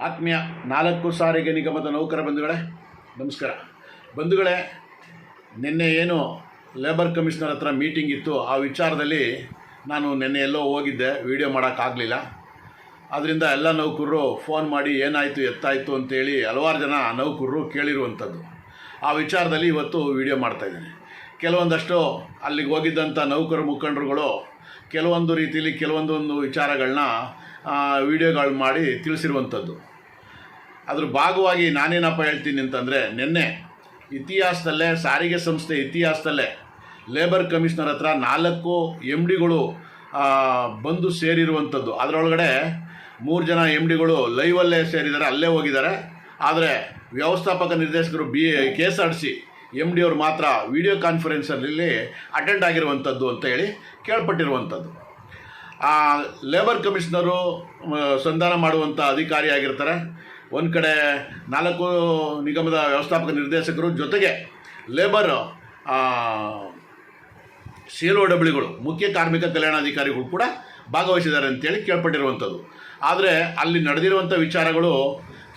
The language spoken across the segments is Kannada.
ಆತ್ಮೀಯ 4 ಸಾರಿಗೆ ನಿಗಮದ ನೌಕರ ಬಂಧುಗಳೇ ನಮಸ್ಕಾರ. ಬಂಧುಗಳೇ, ನಿನ್ನೆ ಏನು ಲೇಬರ್ ಕಮಿಷನರ್ ಹತ್ರ ಮೀಟಿಂಗ್ ಇತ್ತು, ಆ ವಿಚಾರದಲ್ಲಿ ನಾನು ನಿನ್ನೆ ಎಲ್ಲೋ ಹೋಗಿದ್ದೆ, ವಿಡಿಯೋ ಮಾಡೋಕ್ಕಾಗಲಿಲ್ಲ. ಆದ್ದರಿಂದ ಎಲ್ಲ ನೌಕರರು ಫೋನ್ ಮಾಡಿ ಏನಾಯಿತು ಎತ್ತಾಯಿತು ಅಂತೇಳಿ ಹಲವಾರು ಜನ ನೌಕರರು ಕೇಳಿರುವಂಥದ್ದು. ಆ ವಿಚಾರದಲ್ಲಿ ಇವತ್ತು ವಿಡಿಯೋ ಮಾಡ್ತಾಯಿದ್ದೀನಿ. ಕೆಲವೊಂದಷ್ಟು ಅಲ್ಲಿಗೆ ಹೋಗಿದ್ದಂಥ ನೌಕರ ಮುಖಂಡರುಗಳು ಕೆಲವೊಂದು ರೀತಿಯಲ್ಲಿ ಕೆಲವೊಂದೊಂದು ವಿಚಾರಗಳನ್ನ ವಿಡಿಯೋಗಳು ಮಾಡಿ ತಿಳಿಸಿರುವಂಥದ್ದು. ಅದ್ರ ಭಾಗವಾಗಿ ನಾನೇನಪ್ಪ ಹೇಳ್ತೀನಿ ಅಂತಂದರೆ, ನಿನ್ನೆ ಇತಿಹಾಸದಲ್ಲೇ ಸಾರಿಗೆ ಸಂಸ್ಥೆ ಇತಿಹಾಸದಲ್ಲೇ ಲೇಬರ್ ಕಮಿಷನರ್ ಹತ್ರ 4 MDಗಳು ಬಂದು ಸೇರಿರುವಂಥದ್ದು. ಅದರೊಳಗಡೆ 3 ಜನ MDಗಳು ಲೈವಲ್ಲೇ ಸೇರಿದ್ದಾರೆ, ಅಲ್ಲೇ ಹೋಗಿದ್ದಾರೆ. ಆದರೆ ವ್ಯವಸ್ಥಾಪಕ ನಿರ್ದೇಶಕರು KSRTC MD ಅವರು ಮಾತ್ರ ವಿಡಿಯೋ ಕಾನ್ಫರೆನ್ಸಲ್ಲಿ ಅಟೆಂಡ್ ಆಗಿರುವಂಥದ್ದು ಅಂತ ಹೇಳಿ ಕೇಳ್ಪಟ್ಟಿರುವಂಥದ್ದು. ಲೇಬರ್ ಕಮಿಷನರು ಸಂಧಾನ ಮಾಡುವಂಥ ಅಧಿಕಾರಿ ಆಗಿರ್ತಾರೆ. ಒಂದು ಕಡೆ 4 ನಿಗಮದ ವ್ಯವಸ್ಥಾಪಕ ನಿರ್ದೇಶಕರು ಜೊತೆಗೆ ಲೇಬರ್ CLOWಗಳು ಮುಖ್ಯ ಕಾರ್ಮಿಕ ಕಲ್ಯಾಣಾಧಿಕಾರಿಗಳು ಕೂಡ ಭಾಗವಹಿಸಿದ್ದಾರೆ ಅಂತೇಳಿ ಕೇಳ್ಪಟ್ಟಿರುವಂಥದ್ದು. ಆದರೆ ಅಲ್ಲಿ ನಡೆದಿರುವಂಥ ವಿಚಾರಗಳು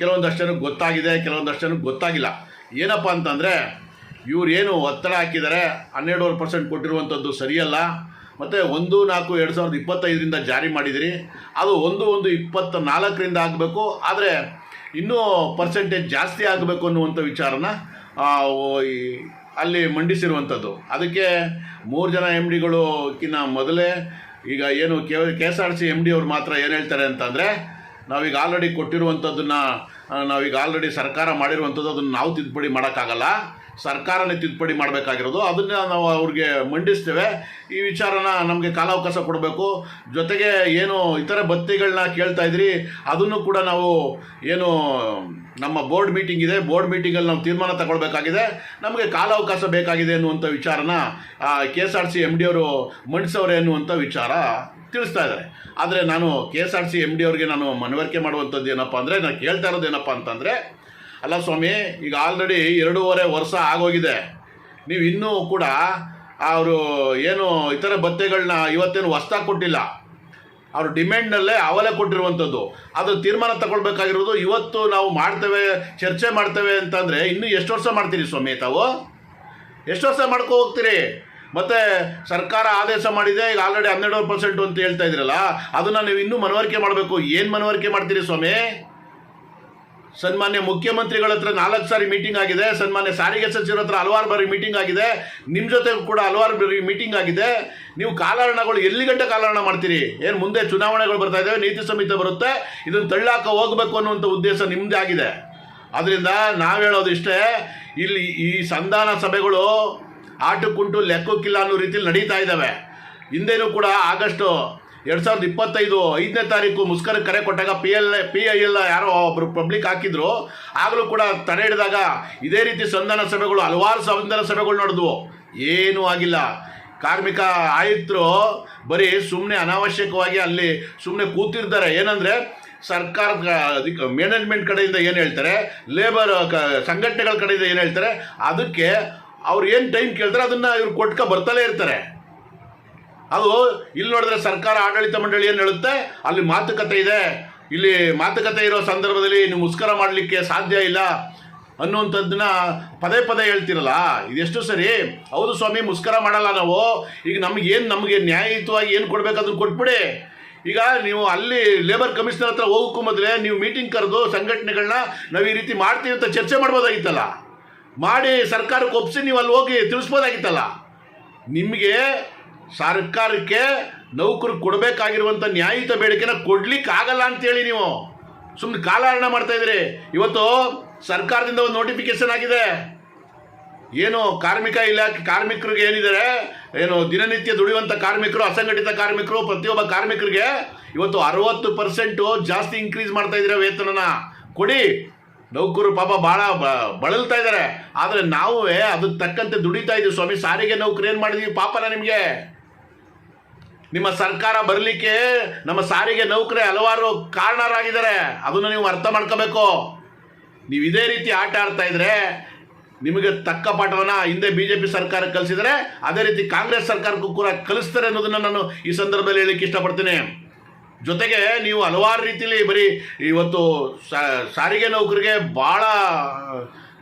ಕೆಲವೊಂದಷ್ಟು ಜನಕ್ಕೆ ಗೊತ್ತಾಗಿದೆ, ಕೆಲವೊಂದಷ್ಟು ಜನಕ್ಕೆ ಗೊತ್ತಾಗಿಲ್ಲ. ಏನಪ್ಪ ಅಂತಂದರೆ, ಇವ್ರು ಏನು ಒತ್ತಡ ಹಾಕಿದ್ದಾರೆ, 12% ಕೊಟ್ಟಿರುವಂಥದ್ದು ಸರಿಯಲ್ಲ. ಮತ್ತು 1/4/2025 ಜಾರಿ ಮಾಡಿದಿರಿ, ಅದು 1/1/24 ಆಗಬೇಕು, ಆದರೆ ಇನ್ನೂ ಪರ್ಸೆಂಟೇಜ್ ಜಾಸ್ತಿ ಆಗಬೇಕು ಅನ್ನುವಂಥ ವಿಚಾರನ ಅಲ್ಲಿ ಮಂಡಿಸಿರುವಂಥದ್ದು. ಅದಕ್ಕೆ 3 ಜನ MDಗಳಿಗಿಂತ ಮೊದಲೇ ಈಗ ಏನು KSRTC MD ಅವರು ಮಾತ್ರ ಏನು ಹೇಳ್ತಾರೆ ಅಂತಂದರೆ, ನಾವೀಗ ಆಲ್ರೆಡಿ ಕೊಟ್ಟಿರುವಂಥದ್ದನ್ನು ನಾವೀಗ ಆಲ್ರೆಡಿ ಸರ್ಕಾರ ಮಾಡಿರುವಂಥದ್ದು, ಅದನ್ನು ನಾವು ತಿದ್ದುಪಡಿ ಮಾಡೋಕ್ಕಾಗಲ್ಲ, ಸರ್ಕಾರನೇ ತಿದ್ದುಪಡಿ ಮಾಡಬೇಕಾಗಿರೋದು, ಅದನ್ನು ನಾವು ಅವ್ರಿಗೆ ಮಂಡಿಸ್ತೇವೆ. ಈ ವಿಚಾರನ ನಮಗೆ ಕಾಲಾವಕಾಶ ಕೊಡಬೇಕು. ಜೊತೆಗೆ ಏನು ಇತರ ಭತ್ಯೆಗಳನ್ನ ಕೇಳ್ತಾ ಇದ್ರಿ, ಅದನ್ನು ಕೂಡ ನಾವು ಏನು ನಮ್ಮ ಬೋರ್ಡ್ ಮೀಟಿಂಗ್ ಇದೆ, ಬೋರ್ಡ್ ಮೀಟಿಂಗಲ್ಲಿ ನಾವು ತೀರ್ಮಾನ ತಗೊಳ್ಬೇಕಾಗಿದೆ, ನಮಗೆ ಕಾಲಾವಕಾಶ ಬೇಕಾಗಿದೆ ಅನ್ನುವಂಥ ವಿಚಾರನ KSRTC MD ಅವರು ಮಂಡಿಸೋರೆ ಅನ್ನುವಂಥ ವಿಚಾರ ತಿಳಿಸ್ತಾ ಇದ್ದಾರೆ. ಆದರೆ ನಾನು KSRTC MD ಅವ್ರಿಗೆ ನಾನು ಮನವರಿಕೆ ಮಾಡುವಂಥದ್ದು ಏನಪ್ಪ ಅಂದರೆ, ನಾನು ಕೇಳ್ತಾ ಇರೋದು ಏನಪ್ಪ ಅಂತಂದರೆ, ಅಲ್ಲ ಸ್ವಾಮಿ, ಈಗ ಆಲ್ರೆಡಿ 2.5 ವರ್ಷ ಆಗೋಗಿದೆ, ನೀವು ಇನ್ನೂ ಕೂಡ ಅವರು ಏನು ಇತರ ಭತ್ಯೆಗಳನ್ನ ಇವತ್ತೇನು ಹೊಸ್ದಾಗಿ ಕೊಟ್ಟಿಲ್ಲ, ಅವರು ಡಿಮ್ಯಾಂಡ್ನಲ್ಲೇ ಅವಲೇ ಕೊಟ್ಟಿರುವಂಥದ್ದು. ಅದು ತೀರ್ಮಾನ ತಗೊಳ್ಬೇಕಾಗಿರೋದು ಇವತ್ತು ನಾವು ಮಾಡ್ತೇವೆ, ಚರ್ಚೆ ಮಾಡ್ತೇವೆ ಅಂತಂದರೆ ಇನ್ನೂ ಎಷ್ಟು ವರ್ಷ ಮಾಡ್ತೀರಿ ಸ್ವಾಮಿ? ತಾವು ಎಷ್ಟು ವರ್ಷ ಮಾಡ್ಕೊ ಹೋಗ್ತೀರಿ? ಮತ್ತು ಸರ್ಕಾರ ಆದೇಶ ಮಾಡಿದೆ, ಈಗ ಆಲ್ರೆಡಿ 12% ಅಂತ ಹೇಳ್ತಾ ಇದ್ದೀರಲ್ಲ, ಅದನ್ನು ನೀವು ಇನ್ನೂ ಮನವರಿಕೆ ಮಾಡಬೇಕು. ಏನು ಮನವರಿಕೆ ಮಾಡ್ತೀರಿ ಸ್ವಾಮಿ? ಸನ್ಮಾನ್ಯ ಮುಖ್ಯಮಂತ್ರಿಗಳ ಹತ್ರ 4 ಸಾರಿ ಮೀಟಿಂಗ್ ಆಗಿದೆ, ಸನ್ಮಾನ್ಯ ಸಾರಿಗೆ ಸಚಿವರ ಹತ್ರ ಹಲವಾರು ಬಾರಿ ಮೀಟಿಂಗ್ ಆಗಿದೆ, ನಿಮ್ಮ ಜೊತೆ ಕೂಡ ಹಲವಾರು ಬಾರಿ ಮೀಟಿಂಗ್ ಆಗಿದೆ. ನೀವು ಕಾಲಹರಣಗಳು ಎಲ್ಲಿ ಗಂಟೆ ಕಾಲಹರಣ ಮಾಡ್ತೀರಿ? ಏನು ಮುಂದೆ ಚುನಾವಣೆಗಳು ಬರ್ತಾ ಇದ್ದಾವೆ, ನೀತಿ ಸಂಹಿತೆ ಬರುತ್ತೆ, ಇದನ್ನು ತಳ್ಳಾಕ ಹೋಗಬೇಕು ಅನ್ನುವಂಥ ಉದ್ದೇಶ ನಿಮ್ಮದೇ ಆಗಿದೆ. ಆದ್ದರಿಂದ ನಾವು ಹೇಳೋದು ಇಷ್ಟೇ, ಇಲ್ಲಿ ಈ ಸಂಧಾನ ಸಭೆಗಳು ಆಟಕ್ಕುಂಟು ಲೆಕ್ಕಕ್ಕಿಲ್ಲ ಅನ್ನೋ ರೀತಿಯಲ್ಲಿ ನಡೀತಾ ಇದ್ದಾವೆ. ಹಿಂದೆನೂ ಕೂಡ ಆಗಸ್ಟ್ 2025 5ನೇ ತಾರೀಕು ಮುಸ್ಕರ ಕರೆ ಕೊಟ್ಟಾಗ PIL ಯಾರೋ ಒಬ್ಬರು ಪಬ್ಲಿಕ್ ಹಾಕಿದ್ರು, ಆಗಲೂ ಕೂಡ ತಡೆ ಹಿಡಿದಾಗ ಇದೇ ರೀತಿ ಸಂಧಾನ ಸಭೆಗಳು, ಹಲವಾರು ಸಂಧಾನ ಸಭೆಗಳು ನಡೆದವು, ಏನೂ ಆಗಿಲ್ಲ. ಕಾರ್ಮಿಕ ಆಯುಕ್ತರು ಬರೀ ಸುಮ್ಮನೆ ಅನಾವಶ್ಯಕವಾಗಿ ಅಲ್ಲಿ ಸುಮ್ಮನೆ ಕೂತಿರ್ತಾರೆ. ಏನಂದರೆ ಸರ್ಕಾರದ ಮ್ಯಾನೇಜ್ಮೆಂಟ್ ಕಡೆಯಿಂದ ಏನು ಹೇಳ್ತಾರೆ, ಲೇಬರ್ ಸಂಘಟನೆಗಳ ಕಡೆಯಿಂದ ಏನು ಹೇಳ್ತಾರೆ, ಅದಕ್ಕೆ ಅವ್ರು ಏನು ಟೈಮ್ ಕೇಳ್ತಾರೆ ಅದನ್ನು ಇವ್ರು ಕೊಟ್ಕ ಬರ್ತಲೇ ಇರ್ತಾರೆ. ಅದು ಇಲ್ಲಿ ನೋಡಿದ್ರೆ ಸರ್ಕಾರ ಆಡಳಿತ ಮಂಡಳಿ ಏನು ಹೇಳುತ್ತೆ, ಅಲ್ಲಿ ಮಾತುಕತೆ ಇದೆ, ಇಲ್ಲಿ ಮಾತುಕತೆ ಇರೋ ಸಂದರ್ಭದಲ್ಲಿ ನೀವು ಮುಸ್ಕರ ಮಾಡಲಿಕ್ಕೆ ಸಾಧ್ಯ ಇಲ್ಲ ಅನ್ನುವಂಥದ್ದನ್ನ ಪದೇ ಪದೇ ಹೇಳ್ತಿರಲ್ಲ, ಇದೆಷ್ಟು ಸರಿ? ಹೌದು ಸ್ವಾಮಿ, ಮುಸ್ಕರ ಮಾಡಲ್ಲ ನಾವು. ಈಗ ನಮಗೆ ನ್ಯಾಯಯುತವಾಗಿ ಏನು ಕೊಡಬೇಕು ಅದನ್ನು ಕೊಟ್ಬಿಡಿ. ಈಗ ನೀವು ಅಲ್ಲಿ ಲೇಬರ್ ಕಮಿಷನರ್ ಹತ್ರ ಹೋಗೋಕ್ಕೂ ಮೊದಲೇ ನೀವು ಮೀಟಿಂಗ್ ಕರೆದು ಸಂಘಟನೆಗಳನ್ನ ನಾವು ಈ ರೀತಿ ಮಾಡ್ತೀವಿ ಅಂತ ಚರ್ಚೆ ಮಾಡ್ಬೋದಾಗಿತ್ತಲ್ಲ, ಮಾಡಿ ಸರ್ಕಾರಕ್ಕೆ ಒಪ್ಪಿಸಿ ನೀವು ಅಲ್ಲಿ ಹೋಗಿ ತಿಳಿಸ್ಬೋದಾಗಿತ್ತಲ್ಲ. ನಿಮಗೆ ಸರ್ಕಾರಕ್ಕೆ ನೌಕರು ಕೊಡಬೇಕಾಗಿರುವಂಥ ನ್ಯಾಯಯುತ ಬೇಡಿಕೆನ ಕೊಡ್ಲಿಕ್ಕೆ ಆಗಲ್ಲ ಅಂತೇಳಿ ನೀವು ಸುಮ್ಮನೆ ಕಾಲಹರಣ ಮಾಡ್ತಾಯಿದ್ದೀರಿ. ಇವತ್ತು ಸರ್ಕಾರದಿಂದ ಒಂದು ನೋಟಿಫಿಕೇಶನ್ ಆಗಿದೆ, ಏನು ಕಾರ್ಮಿಕ ಇಲಾಖೆ ಕಾರ್ಮಿಕರಿಗೆ ಏನಿದ್ದಾರೆ, ಏನು ದಿನನಿತ್ಯ ದುಡಿಯುವಂಥ ಕಾರ್ಮಿಕರು, ಅಸಂಘಟಿತ ಕಾರ್ಮಿಕರು, ಪ್ರತಿಯೊಬ್ಬ ಕಾರ್ಮಿಕರಿಗೆ ಇವತ್ತು 60% ಜಾಸ್ತಿ ಇನ್ಕ್ರೀಸ್ ಮಾಡ್ತಾ ಇದ್ದೀರಾ ವೇತನನ. ಕೊಡಿ, ನೌಕರು ಪಾಪ ಭಾಳ ಬಳಲ್ತಾ ಇದ್ದಾರೆ. ಆದರೆ ನಾವು ಅದಕ್ಕೆ ತಕ್ಕಂತೆ ದುಡಿತಾ ಇದ್ದೀವಿ ಸ್ವಾಮಿ. ಸಾರಿಗೆ ನೌಕರು ಏನು ಮಾಡಿದೀವಿ ಪಾಪನ ನಿಮಗೆ? ನಿಮ್ಮ ಸರ್ಕಾರ ಬರಲಿಕ್ಕೆ ನಮ್ಮ ಸಾರಿಗೆ ನೌಕರೇ ಹಲವಾರು ಕಾರಣರಾಗಿದ್ದಾರೆ, ಅದನ್ನು ನೀವು ಅರ್ಥ ಮಾಡ್ಕೋಬೇಕು. ನೀವು ಇದೇ ರೀತಿ ಆಟ ಆಡ್ತಾ ಇದ್ರೆ ನಿಮಗೆ ತಕ್ಕ ಪಾಠವನ್ನು ಹಿಂದೆ BJP ಸರ್ಕಾರ ಕಲಿಸಿದರೆ, ಅದೇ ರೀತಿ ಕಾಂಗ್ರೆಸ್ ಸರ್ಕಾರಕ್ಕೂ ಕೂಡ ಕಲಿಸ್ತಾರೆ ಅನ್ನೋದನ್ನು ನಾನು ಈ ಸಂದರ್ಭದಲ್ಲಿ ಹೇಳಲಿಕ್ಕೆ ಇಷ್ಟಪಡ್ತೀನಿ. ಜೊತೆಗೆ ನೀವು ಹಲವಾರು ರೀತಿಯಲ್ಲಿ ಬರೀ ಇವತ್ತು ಸಾರಿಗೆ ನೌಕರಿಗೆ ಭಾಳ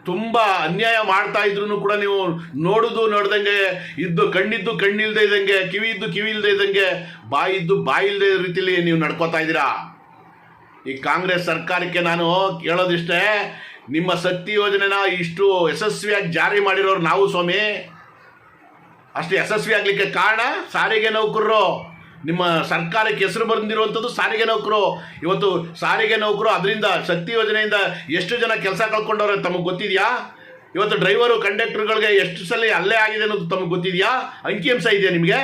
ತುಂಬ ಅನ್ಯಾಯ ಮಾಡ್ತಾ ಇದ್ರು ಕೂಡ ನೀವು ನೋಡ್ದಂಗೆ ಇದ್ದು ಕಣ್ಣಿದ್ದು ಕಣ್ಣಿಲ್ದೇ ಇದ್ದಂಗೆ ಕಿವಿ ಇದ್ದು ಕಿವಿ ಇಲ್ಲದೆ ಇದ್ದಂಗೆ ಬಾಯಿ ಇಲ್ಲದೆ ರೀತಿಯಲ್ಲಿ ನೀವು ನಡ್ಕೋತಾ ಇದ್ದೀರಾ. ಈ ಕಾಂಗ್ರೆಸ್ ಸರ್ಕಾರಕ್ಕೆ ನಾನು ಕೇಳೋದಿಷ್ಟೇ, ನಿಮ್ಮ ಶಕ್ತಿ ಯೋಜನೆನ ಇಷ್ಟು ಯಶಸ್ವಿಯಾಗಿ ಜಾರಿ ಮಾಡಿರೋರು ನಾವು ಸ್ವಾಮಿ. ಅಷ್ಟು ಯಶಸ್ವಿ ಆಗಲಿಕ್ಕೆ ಕಾರಣ ಸಾರಿಗೆ ನೌಕರರು. ನಿಮ್ಮ ಸರ್ಕಾರಕ್ಕೆ ಹೆಸರು ಬಂದಿರುವಂಥದ್ದು ಸಾರಿಗೆ ನೌಕರು. ಇವತ್ತು ಸಾರಿಗೆ ನೌಕರು ಅದರಿಂದ ಶಕ್ತಿ ಯೋಜನೆಯಿಂದ ಎಷ್ಟು ಜನ ಕೆಲಸ ಕಳ್ಕೊಂಡವ್ರೆ ತಮಗೆ ಗೊತ್ತಿದೆಯಾ? ಇವತ್ತು ಡ್ರೈವರು ಕಂಡಕ್ಟರ್ಗಳಿಗೆ ಎಷ್ಟು ಸಲ ಹಲ್ಲೆ ಆಗಿದೆ ಅನ್ನೋದು ತಮಗೆ ಗೊತ್ತಿದೆಯಾ? ಅಂಕಿಅಂಶ ಇದೆಯಾ ನಿಮಗೆ?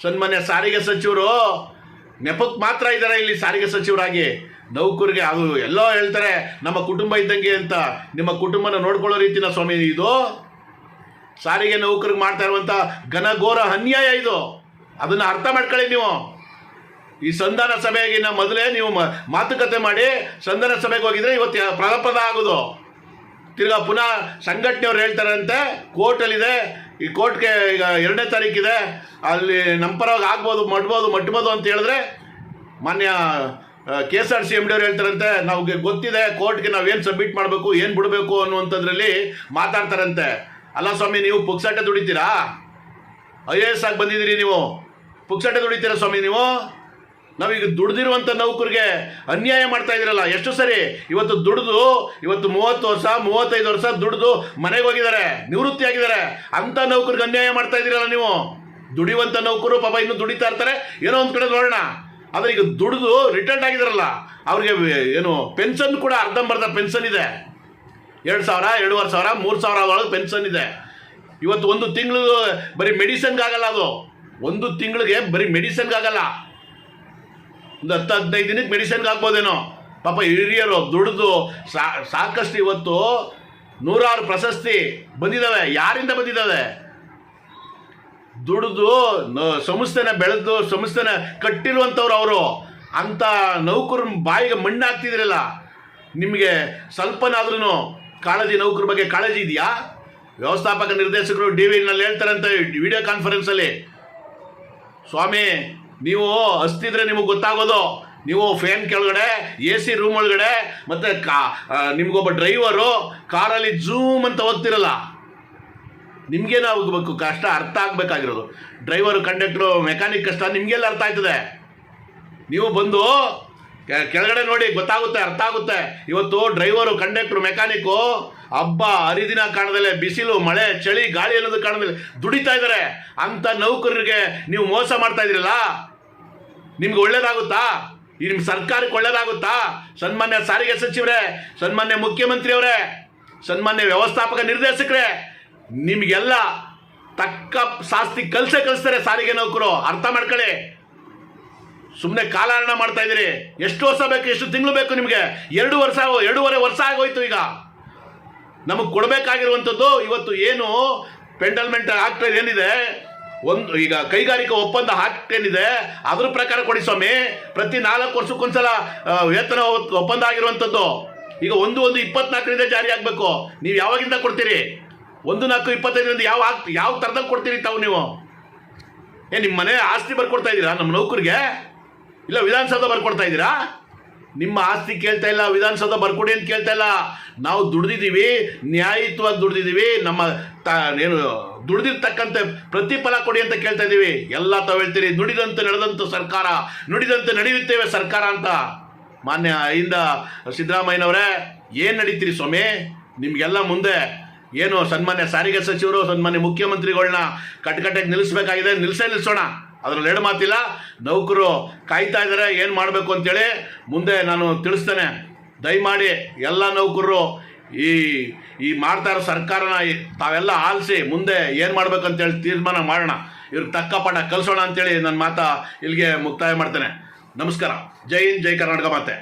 ಸನ್ಮಾನ್ಯ ಸಾರಿಗೆ ಸಚಿವರು ನೆಪಕ್ಕೆ ಮಾತ್ರ ಇದ್ದಾರೆ ಇಲ್ಲಿ ಸಾರಿಗೆ ಸಚಿವರಾಗಿ. ನೌಕರಿಗೆ ಅದು ಎಲ್ಲೋ ಹೇಳ್ತಾರೆ ನಮ್ಮ ಕುಟುಂಬ ಇದ್ದಂಗೆ ಅಂತ. ನಿಮ್ಮ ಕುಟುಂಬನ ನೋಡ್ಕೊಳ್ಳೋ ರೀತಿನ ಸ್ವಾಮಿ ಇದು? ಸಾರಿಗೆ ನೌಕರಿಗೆ ಮಾಡ್ತಾ ಇರುವಂಥ ಘನಘೋರ ಅನ್ಯಾಯ ಇದು. ಅದನ್ನು ಅರ್ಥ ಮಾಡ್ಕೊಳ್ಳಿ ನೀವು. ಈ ಸಂಧಾನ ಸಭೆಗಿನ ಮೊದಲೇ ನೀವು ಮಾತುಕತೆ ಮಾಡಿ ಸಂಧಾನ ಸಭೆಗೆ ಹೋಗಿದ್ರೆ ಇವತ್ತು ಪ್ರದಪದ ಆಗೋದು. ತಿರ್ಗಾ ಪುನಃ ಸಂಘಟನೆಯವ್ರು ಹೇಳ್ತಾರಂತೆ ಕೋರ್ಟಲ್ಲಿದೆ, ಈ ಕೋರ್ಟ್ಗೆ ಈಗ 2ನೇ ತಾರೀಕಿದೆ, ಅಲ್ಲಿ ನಮ್ಮ ಪರವಾಗಿ ಆಗ್ಬೋದು ಮಟ್ಬೋದು ಅಂತ ಹೇಳಿದ್ರೆ ಮಾನ್ಯ KSRTC MD ಅವ್ರು ಹೇಳ್ತಾರಂತೆ ನಾವು ಗೊತ್ತಿದೆ ಕೋರ್ಟ್ಗೆ ನಾವೇನು ಸಬ್ಮಿಟ್ ಮಾಡಬೇಕು ಏನು ಬಿಡಬೇಕು ಅನ್ನುವಂಥದ್ರಲ್ಲಿ ಮಾತಾಡ್ತಾರಂತೆ. ಅಲ್ಲ ಸ್ವಾಮಿ, ನೀವು ಪುಕ್ಸಾಟೆ ದುಡಿತೀರಾ? IAS ಆಗಿ ಬಂದಿದ್ದೀರಿ ನೀವು, ಪುಕ್ಸಾಟೆ ದುಡಿತೀರಾ ಸ್ವಾಮಿ ನೀವು? ನಾವೀಗ ದುಡ್ದಿರುವಂಥ ನೌಕರಿಗೆ ಅನ್ಯಾಯ ಮಾಡ್ತಾ ಇದ್ದೀರಲ್ಲ. ಎಷ್ಟು ಸರಿ ಇವತ್ತು ದುಡಿದು ಇವತ್ತು 30 ವರ್ಷ 35 ವರ್ಷ ದುಡಿದು ಮನೆಗೆ ಹೋಗಿದ್ದಾರೆ, ನಿವೃತ್ತಿ ಆಗಿದ್ದಾರೆ. ಅಂಥ ನೌಕರಿಗೆ ಅನ್ಯಾಯ ಮಾಡ್ತಾ ಇದ್ದೀರಲ್ಲ ನೀವು. ದುಡಿಯುವಂಥ ನೌಕರು ಪಾಪ ಇನ್ನೂ ದುಡಿತಾ ಇರ್ತಾರೆ, ಏನೋ ಒಂದು ಕಡೆ ನೋಡೋಣ. ಆದರೆ ಈಗ ದುಡಿದು ರಿಟೈರ್ಡ್ ಆಗಿದಾರಲ್ಲ ಅವ್ರಿಗೆ ಏನು ಪೆನ್ಷನ್ ಕೂಡ ಅರ್ಧಂಬರ್ಧ ಪೆನ್ಷನ್ ಇದೆ. 2,000 2,500 3,000 ಒಳಗೆ ಪೆನ್ಷನ್ ಇದೆ. ಇವತ್ತು ಒಂದು ತಿಂಗಳು ಬರೀ ಮೆಡಿಸನ್ಗಾಗಲ್ಲ, ಅದು ಒಂದು ತಿಂಗಳಿಗೆ ಬರೀ ಮೆಡಿಸನ್ಗಾಗಲ್ಲ, ಒಂದು 10-15 ದಿನಕ್ಕೆ ಮೆಡಿಸನ್ಗೆ ಆಗ್ಬೋದೇನೋ. ಪಾಪ ಹಿರಿಯರು ದುಡಿದು ಸಾಕಷ್ಟು ಇವತ್ತು 100 ಪ್ರಶಸ್ತಿ ಬಂದಿದ್ದಾವೆ. ಯಾರಿಂದ ಬಂದಿದ್ದಾವೆ? ದುಡಿದು ಸಂಸ್ಥೆನ ಬೆಳೆದು ಸಂಸ್ಥೆನ ಕಟ್ಟಿರುವಂಥವ್ರು ಅವರು. ಅಂಥ ನೌಕರ ಬಾಯಿಗೆ ಮಣ್ಣು ಹಾಕ್ತಿದ್ರಲ್ಲ. ನಿಮಗೆ ಸ್ವಲ್ಪನಾದ್ರೂ ಕಾಳಜಿ, ನೌಕರ ಬಗ್ಗೆ ಕಾಳಜಿ ಇದೆಯಾ? ವ್ಯವಸ್ಥಾಪಕ ನಿರ್ದೇಶಕರು DVನಲ್ಲಿ ಹೇಳ್ತಾರಂತೆ ವಿಡಿಯೋ ಕಾನ್ಫರೆನ್ಸಲ್ಲಿ, ಸ್ವಾಮಿ ನೀವು ಹಸ್ತಿದ್ರೆ ನಿಮಗೆ ಗೊತ್ತಾಗೋದು. ನೀವು ಫ್ಯಾನ್ ಕೆಳಗಡೆ AC ರೂಮ್ ಒಳಗಡೆ ಮತ್ತು ನಿಮಗೊಬ್ಬ ಡ್ರೈವರು ಕಾರಲ್ಲಿ ಝೂಮ್ ಅಂತ ಹೋಗ್ತಿರಲ್ಲ, ನಿಮಗೇನು ಆಗಬೇಕು ಕಷ್ಟ ಅರ್ಥ ಆಗಬೇಕಾಗಿರೋದು. ಡ್ರೈವರು ಕಂಡಕ್ಟ್ರು ಮೆಕ್ಯಾನಿಕ್ ಕಷ್ಟ ನಿಮಗೆಲ್ಲ ಅರ್ಥ ಆಯ್ತದೆ. ನೀವು ಬಂದು ಕೆಳಗಡೆ ನೋಡಿ ಗೊತ್ತಾಗುತ್ತೆ, ಅರ್ಥ ಆಗುತ್ತೆ. ಇವತ್ತು ಡ್ರೈವರು ಕಂಡಕ್ಟ್ರು ಮೆಕ್ಯಾನಿಕ್ಕು ಹಬ್ಬ ಹರಿದಿನ ಕಾರಣದಲ್ಲೇ ಬಿಸಿಲು ಮಳೆ ಚಳಿ ಗಾಳಿ ಅನ್ನೋದು ಕಾರಣದಲ್ಲಿ ದುಡಿತಾ ಇದ್ದಾರೆ. ಅಂಥ ನೌಕರರಿಗೆ ನೀವು ಮೋಸ ಮಾಡ್ತಾ ಇದ್ದೀರಲ್ಲ, ನಿಮ್ಗೆ ಒಳ್ಳೇದಾಗುತ್ತಾ? ಈ ನಿಮ್ಮ ಸರ್ಕಾರಕ್ಕೆ ಒಳ್ಳೇದಾಗುತ್ತಾ? ಸನ್ಮಾನ್ಯ ಸಾರಿಗೆ ಸಚಿವರೇ, ಸನ್ಮಾನ್ಯ ಮುಖ್ಯಮಂತ್ರಿಯವರೇ, ಸನ್ಮಾನ್ಯ ವ್ಯವಸ್ಥಾಪಕ ನಿರ್ದೇಶಕರೇ, ನಿಮಗೆಲ್ಲ ತಕ್ಕ ಶಾಸ್ತಿ ಕಲಿಸ್ತಾರೆ ಸಾರಿಗೆ ನೌಕರು. ಅರ್ಥ ಮಾಡ್ಕೊಳ್ಳಿ. ಸುಮ್ಮನೆ ಕಾಲಹರಣ ಮಾಡ್ತಾ ಇದ್ದೀರಿ. ಎಷ್ಟು ವರ್ಷ ಬೇಕು, ಎಷ್ಟು ತಿಂಗಳು ಬೇಕು ನಿಮಗೆ? 2.5 ವರ್ಷ ಆಗೋಯ್ತು. ಈಗ ನಮಗೆ ಕೊಡಬೇಕಾಗಿರುವಂಥದ್ದು ಇವತ್ತು ಏನು ಪೆಂಡಲ್ಮೆಂಟ್ ಆಕ್ಟ್ ಏನಿದೆ, ಈಗ ಕೈಗಾರಿಕಾ ಒಪ್ಪಂದ ಆಕ್ಟ್ ಏನಿದೆ ಅದ್ರ ಪ್ರಕಾರ ಕೊಡಿ ಸ್ವಾಮಿ. ಪ್ರತಿ 4 ವರ್ಷಕ್ಕೊಂದ್ಸಲ ವೇತನ ಒಪ್ಪಂದ ಆಗಿರುವಂಥದ್ದು ಈಗ 1/1/24 ಜಾರಿ ಆಗಬೇಕು. ನೀವು ಯಾವಾಗಿಂದ ಕೊಡ್ತೀರಿ? 1/4/25 ಯಾವ ಥರದಲ್ಲಿ ಕೊಡ್ತೀರಿ ತಾವು? ನೀವು ನಿಮ್ಮ ಮನೆ ಆಸ್ತಿ ಬರ್ಕೊಡ್ತಾ ಇದ್ದೀರಾ ನಮ್ಮ ನೌಕರಿಗೆ? ಇಲ್ಲ ವಿಧಾನಸೌಧ ಬರ್ಕೊಡ್ತಾ ಇದ್ದೀರಾ? ನಿಮ್ಮ ಆಸ್ತಿ ಕೇಳ್ತಾ ಇಲ್ಲ, ವಿಧಾನಸೌಧ ಬರ್ಕೊಡಿ ಅಂತ ಕೇಳ್ತಾ ಇಲ್ಲ. ನಾವು ದುಡ್ದಿದ್ದೀವಿ, ನ್ಯಾಯಯುತವಾಗಿ ದುಡ್ದಿದ್ದೀವಿ, ನಮ್ಮ ಏನು ದುಡ್ದಿರ್ತಕ್ಕಂಥ ಪ್ರತಿಫಲ ಕೊಡಿ ಅಂತ ಕೇಳ್ತಾ ಇದ್ದೀವಿ. ಎಲ್ಲ ತಾವು ಹೇಳ್ತೀರಿ ನುಡಿದಂತೆ ನಡೆದಂಥ ಸರ್ಕಾರ, ನುಡಿದಂತೆ ನಡೆಯುತ್ತೇವೆ ಸರ್ಕಾರ ಅಂತ. ಮಾನ್ಯ ಸಿದ್ದರಾಮಯ್ಯನವರೇ, ಏನು ನಡೀತೀರಿ ಸ್ವಾಮಿ? ನಿಮಗೆಲ್ಲ ಮುಂದೆ ಏನು ಸನ್ಮಾನ್ಯ ಸಾರಿಗೆ ಸಚಿವರು, ಸನ್ಮಾನ್ಯ ಮುಖ್ಯಮಂತ್ರಿಗಳನ್ನ ಕಟ್ಟಕಟ್ಟೆಗೆ ನಿಲ್ಲಿಸಬೇಕಾಗಿದೆ. ನಿಲ್ಲಿಸೋಣ, ಅದರಲ್ಲಿ 2 ಮಾತಿಲ್ಲ. ನೌಕರು ಕಾಯ್ತಾ ಇದ್ದಾರೆ ಏನು ಮಾಡಬೇಕು ಅಂತೇಳಿ. ಮುಂದೆ ನಾನು ತಿಳಿಸ್ತೇನೆ. ದಯಮಾಡಿ ಎಲ್ಲ ನೌಕರರು ಈ ಮಾಡ್ತಾ ಇರೋ ಸರ್ಕಾರನ ತಾವೆಲ್ಲ ಆಲಿಸಿ ಮುಂದೆ ಏನು ಮಾಡ್ಬೇಕಂತೇಳಿ ತೀರ್ಮಾನ ಮಾಡೋಣ. ಇವ್ರಿಗೆ ತಕ್ಕ ಪಾಠ ಕಲಿಸೋಣ ಅಂತೇಳಿ ನನ್ನ ಮಾತಾ ಇಲ್ಲಿಗೆ ಮುಕ್ತಾಯ ಮಾಡ್ತೇನೆ. ನಮಸ್ಕಾರ. ಜೈ ಹಿಂದ್, ಜೈ ಕರ್ನಾಟಕ ಮಾತೆ.